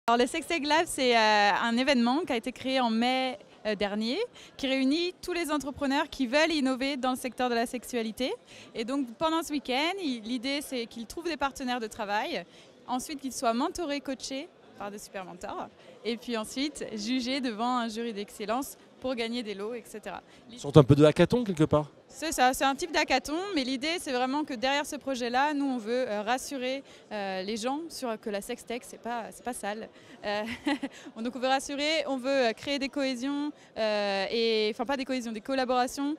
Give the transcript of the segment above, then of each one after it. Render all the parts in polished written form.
Alors, le Sextech Lab, c'est un événement qui a été créé en mai dernier, qui réunit tous les entrepreneurs qui veulent innover dans le secteur de la sexualité. Et donc, pendant ce week-end, l'idée, c'est qu'ils trouvent des partenaires de travail, ensuite qu'ils soient mentorés, coachés par des super mentors, et puis ensuite jugés devant un jury d'excellence pour gagner des lots, etc. Une sorte un peu de hackathon quelque part. C'est ça, c'est un type d'hackathon, mais l'idée c'est vraiment que derrière ce projet-là, nous on veut rassurer les gens sur que la sextech c'est pas sale. Donc on veut rassurer, on veut créer des cohésions, enfin pas des cohésions, des collaborations,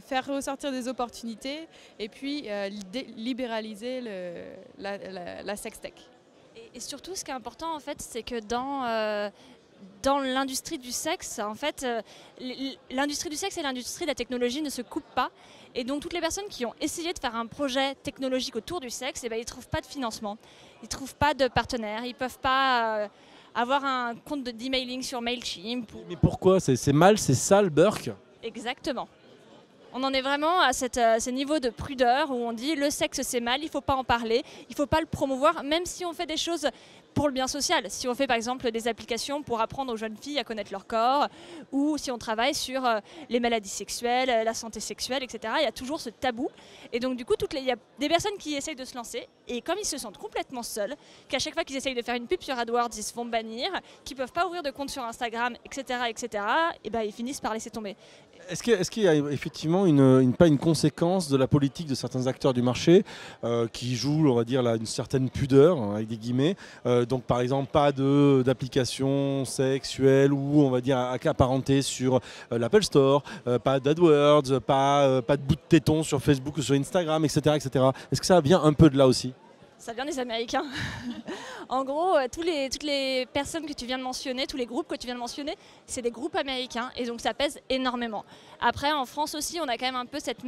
faire ressortir des opportunités et puis libéraliser la sextech. Et surtout, ce qui est important, en fait, c'est que dans l'industrie du sexe, en fait, l'industrie du sexe et l'industrie de la technologie ne se coupent pas. Et donc, toutes les personnes qui ont essayé de faire un projet technologique autour du sexe, eh ben, ils ne trouvent pas de financement, ils ne trouvent pas de partenaires, ils ne peuvent pas avoir un compte d'emailing sur Mailchimp. Mais pourquoi? C'est mal, c'est sale, Burk? Exactement. On en est vraiment à ce niveau de prudeur où on dit le sexe c'est mal, il ne faut pas en parler, il ne faut pas le promouvoir, même si on fait des choses pour le bien social. Si on fait par exemple des applications pour apprendre aux jeunes filles à connaître leur corps, ou si on travaille sur les maladies sexuelles, la santé sexuelle, etc. Il y a toujours ce tabou. Et donc du coup, il y a des personnes qui essayent de se lancer, et comme ils se sentent complètement seuls, qu'à chaque fois qu'ils essayent de faire une pub sur AdWords, ils se font bannir, qu'ils ne peuvent pas ouvrir de compte sur Instagram, etc., et ben, ils finissent par laisser tomber. Est-ce qu'il y a effectivement pas une conséquence de la politique de certains acteurs du marché qui jouent, on va dire, là, une certaine pudeur, hein, avec des guillemets, donc par exemple pas d'application sexuelle ou on va dire apparentée sur l'Apple Store, pas d'AdWords, pas de bout de téton sur Facebook ou sur Instagram, etc. etc. Est-ce que ça vient un peu de là aussi? Ça vient des Américains. En gros, toutes les personnes que tu viens de mentionner, tous les groupes que tu viens de mentionner, c'est des groupes américains et donc ça pèse énormément. Après, en France aussi, on a quand même un peu cette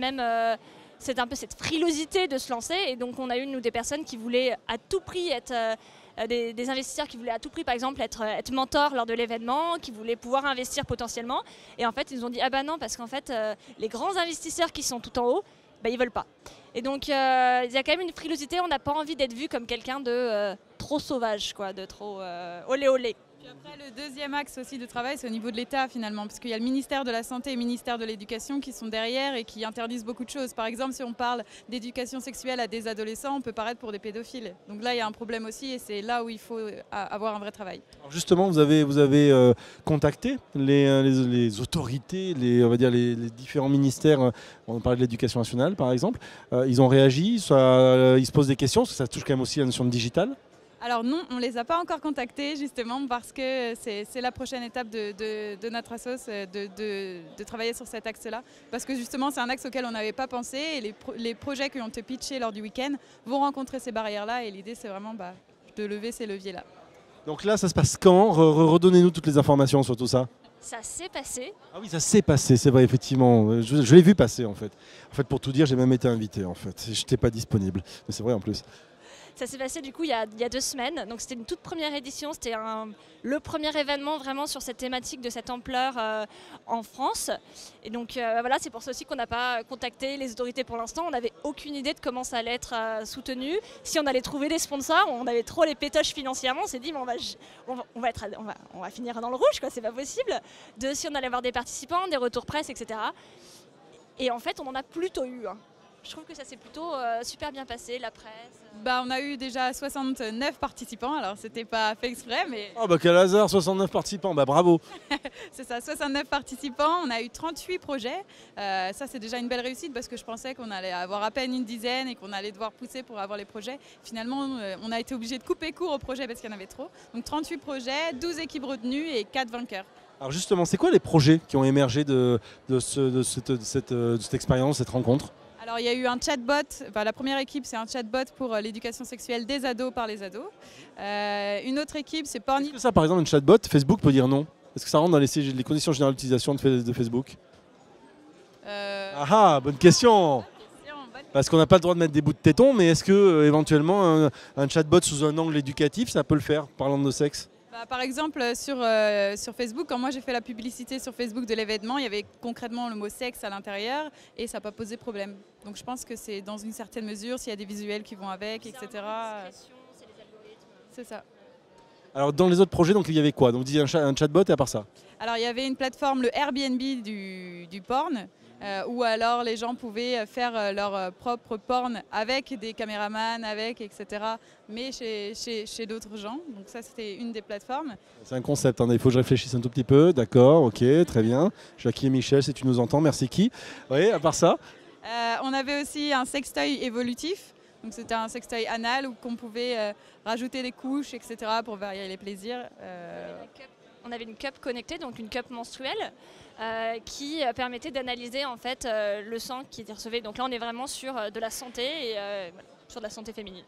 frilosité de se lancer et donc on a eu, nous, des personnes qui voulaient à tout prix être... des investisseurs qui voulaient à tout prix, par exemple, être mentors lors de l'événement, qui voulaient pouvoir investir potentiellement. Et en fait, ils nous ont dit « Ah bah non, parce qu'en fait, les grands investisseurs qui sont tout en haut, bah, ils veulent pas. » Et donc, il y a quand même une frilosité, on n'a pas envie d'être vu comme quelqu'un de trop sauvage, quoi, de trop olé olé. Puis après, le deuxième axe aussi de travail, c'est au niveau de l'État finalement, parce qu'il y a le ministère de la Santé et le ministère de l'Éducation qui sont derrière et qui interdisent beaucoup de choses. Par exemple, si on parle d'éducation sexuelle à des adolescents, on peut paraître pour des pédophiles. Donc là, il y a un problème aussi et c'est là où il faut avoir un vrai travail. Alors justement, vous avez contacté les autorités, on va dire les différents ministères. On parlait de l'éducation nationale, par exemple. Ils ont réagi, ils se posent des questions, parce que ça touche quand même aussi à la notion de digital. Alors non, on ne les a pas encore contactés justement parce que c'est la prochaine étape de notre assos de travailler sur cet axe-là. Parce que justement c'est un axe auquel on n'avait pas pensé et les projets qui ont été pitchés lors du week-end vont rencontrer ces barrières-là et l'idée c'est vraiment de lever ces leviers-là. Donc là ça se passe quand? Redonnez-nous toutes les informations sur tout ça. Ça s'est passé. Ah oui, ça s'est passé, c'est vrai, effectivement. Je l'ai vu passer en fait. En fait, pour tout dire, j'ai même été invité en fait. Je n'étais pas disponible, mais c'est vrai en plus. Ça s'est passé du coup il y a 2 semaines, donc c'était une toute première édition, c'était le premier événement vraiment sur cette thématique de cette ampleur en France. Et donc voilà, c'est pour ça aussi qu'on n'a pas contacté les autorités pour l'instant, on n'avait aucune idée de comment ça allait être soutenu. Si on allait trouver des sponsors, on avait trop les pétoches financièrement, on s'est dit on va finir dans le rouge, quoi, c'est pas possible. Si on allait avoir des participants, des retours presse, etc. Et en fait on en a plutôt eu. Je trouve que ça s'est plutôt super bien passé, la presse. On a eu déjà 69 participants, alors c'était pas fait exprès, mais... Oh bah quel hasard, 69 participants, bah bravo. C'est ça, 69 participants, on a eu 38 projets. Ça c'est déjà une belle réussite parce que je pensais qu'on allait avoir à peine une dizaine et qu'on allait devoir pousser pour avoir les projets. Finalement, on a été obligé de couper court aux projets parce qu'il y en avait trop. Donc 38 projets, 12 équipes retenues et 4 vainqueurs. Alors justement, c'est quoi les projets qui ont émergé de cette expérience, cette rencontre? Alors il y a eu un chatbot, la première équipe c'est un chatbot pour l'éducation sexuelle des ados par les ados. Une autre équipe c'est Porny. Est-ce que ça par exemple, une chatbot, Facebook peut dire non? Est-ce que ça rentre dans les conditions générales d'utilisation de Facebook? Ah, bonne question. Parce qu'on n'a pas le droit de mettre des bouts de téton, mais est-ce que éventuellement un chatbot sous un angle éducatif, ça peut le faire, parlant de sexe? Par exemple, sur Facebook, quand moi j'ai fait la publicité sur Facebook de l'événement, il y avait concrètement le mot sexe à l'intérieur et ça n'a pas posé problème. Donc je pense que c'est dans une certaine mesure, s'il y a des visuels qui vont avec, etc. C'est les algorithmes. C'est ça. Alors dans les autres projets, donc, il y avait quoi? Donc vous disiez un chatbot et à part ça? Alors il y avait une plateforme, le Airbnb du porn, où alors les gens pouvaient faire leur propre porn avec des caméramans, etc. Mais chez d'autres gens. Donc ça c'était une des plateformes. C'est un concept, hein, il faut que je réfléchisse un tout petit peu. D'accord, ok, très bien. Jackie et Michel, si tu nous entends, merci qui? Oui, à part ça? On avait aussi un sextoy évolutif. Donc c'était un sextoy anal où qu'on pouvait rajouter des couches, etc. pour varier les plaisirs. On avait une cup connectée, donc une cup menstruelle, qui permettait d'analyser en fait le sang qui était recevé. Donc là, on est vraiment sur de la santé et sur de la santé féminine.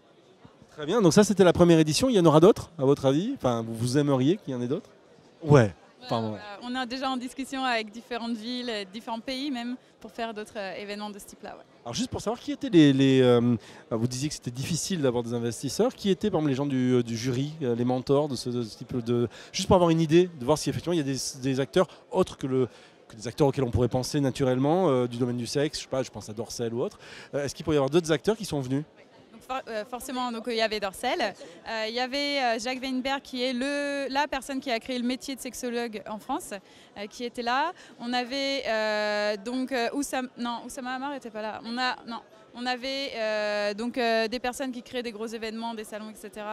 Très bien, donc ça c'était la première édition. Il y en aura d'autres, à votre avis? Enfin, vous aimeriez qu'il y en ait d'autres? Ouais. Enfin, on est déjà en discussion avec différentes villes, différents pays même, pour faire d'autres événements de ce type-là. Ouais. Alors juste pour savoir, qui étaient vous disiez que c'était difficile d'avoir des investisseurs. Qui étaient par exemple les gens du jury, les mentors de ce type de... Juste pour avoir une idée, de voir si effectivement il y a des acteurs autres que des acteurs auxquels on pourrait penser naturellement, du domaine du sexe, je sais pas, je pense à Dorsel ou autre. Est-ce qu'il pourrait y avoir d'autres acteurs qui sont venus? Forcément, donc, il y avait Dorsel, il y avait Jacques Weinberg qui est la personne qui a créé le métier de sexologue en France, qui était là. On avait Oussama Hamar n'était pas là. On avait des personnes qui créent des gros événements, des salons, etc.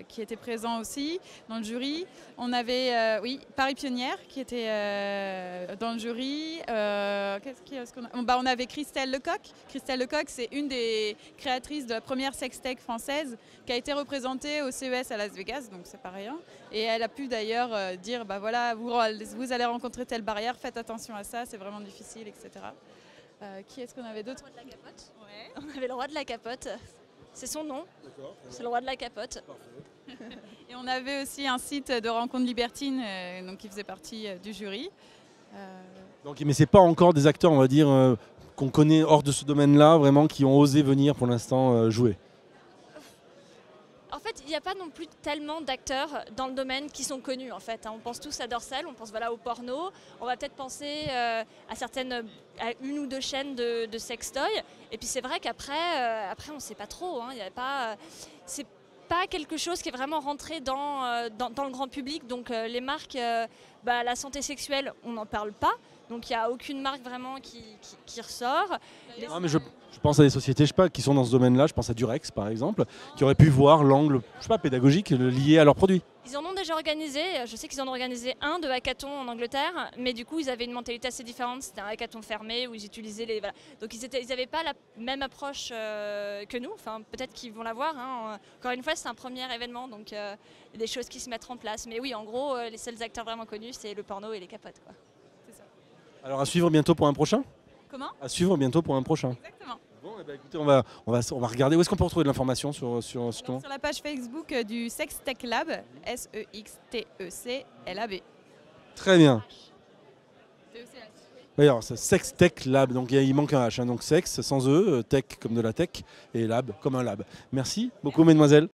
Qui étaient présents aussi dans le jury. On avait Paris Pionnière qui était dans le jury. On avait Christelle Lecoq. Christelle Lecoq, c'est une des créatrices de la première sextech française qui a été représentée au CES à Las Vegas, donc c'est pas rien. Et elle a pu d'ailleurs dire, bah voilà, vous allez rencontrer telle barrière, faites attention à ça, c'est vraiment difficile, etc. Qui est-ce qu'on avait d'autres? Le roi de la capote. Ouais. On avait le roi de la capote. C'est son nom. C'est le roi de la capote. Et on avait aussi un site de rencontres libertines, donc qui faisait partie du jury. Donc, mais c'est pas encore des acteurs, on va dire, qu'on connaît hors de ce domaine-là, vraiment, qui ont osé venir pour l'instant jouer. En fait, il n'y a pas non plus tellement d'acteurs dans le domaine qui sont connus. En fait, on pense tous à Dorsel, on pense voilà, au porno. On va peut-être penser à une ou deux chaînes de sextoy. Et puis c'est vrai qu'après, on ne sait pas trop. Hein. C'est pas quelque chose qui est vraiment rentré dans le grand public. Donc les marques, la santé sexuelle, on n'en parle pas. Donc il n'y a aucune marque vraiment qui ressort. Non, mais je pense à des sociétés, je sais pas, qui sont dans ce domaine-là. Je pense à Durex, par exemple, qui auraient pu voir l'angle, je sais pas, pédagogique lié à leurs produits. Ils en ont déjà organisé. Je sais qu'ils en ont organisé un de hackathon en Angleterre, mais du coup, ils avaient une mentalité assez différente. C'était un hackathon fermé où ils utilisaient les... Voilà. Donc ils n'avaient pas la même approche que nous. Enfin, peut-être qu'ils vont l'avoir. Hein. Encore une fois, c'est un premier événement, donc il y a des choses qui se mettent en place. Mais oui, en gros, les seuls acteurs vraiment connus, c'est le porno et les capotes, quoi. Alors à suivre bientôt pour un prochain? Comment? À suivre bientôt pour un prochain. Exactement. Bon, eh ben, écoutez, on va regarder. Où est-ce qu'on peut retrouver de l'information sur Sur la page Facebook du Sextech Lab, SEXTECLAB. Très bien. D'ailleurs, c'est Sextech Lab, donc il manque un H, hein, donc sexe sans E, tech comme de la tech, et lab comme un lab. Merci beaucoup, mesdemoiselles.